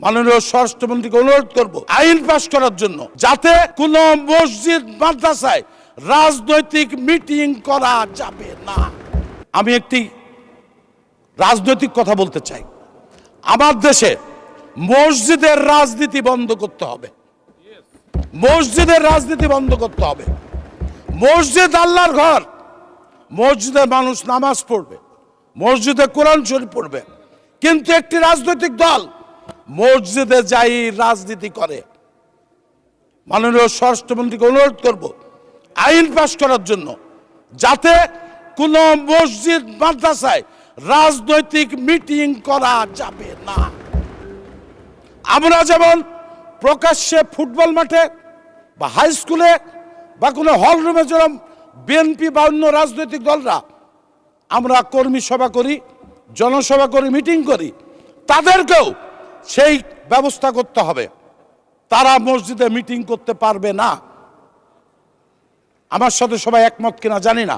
মাননীয় স্বরাষ্ট্রমন্ত্রীকে অনুরোধ করব আইন পাস করার জন্য, যাতে কোন মসজিদ মাদ্রাসায় রাজনৈতিক মিটিং করা যাবে না। আমি একটি রাজনৈতিক কথা বলতে চাই। আমার দেশে মসজিদের রাজনীতি বন্ধ করতে হবে। মসজিদের রাজনীতি বন্ধ করতে হবে। মসজিদ আল্লাহর ঘর। মসজিদে মানুষ নামাজ পড়বে, মসজিদে কোরআন শরীফ পড়বে, কিন্তু একটি রাজনৈতিক দল মসজিদে যাই রাজনীতি করে। মাননীয় স্বরাষ্ট্রমন্ত্রীকে অনুরোধ করব আইন পাস করার জন্য, যাতে কোন মসজিদ মাদ্রাসায় রাজনৈতিক মিটিং করা যাবে না। আমরা যেমন প্রকাশ্যে ফুটবল মাঠে বা হাই স্কুলে বা কোনো হল রুমে যেরকম বিএনপি বা অন্য রাজনৈতিক দলরা আমরা কর্মী সভা করি, জনসভা করি, মিটিং করি, তাদেরকেও সেই ব্যবস্থা করতে হবে। তারা মসজিদে মিটিং করতে পারবে না। আমার সাথে সবাই একমত কিনা জানি না।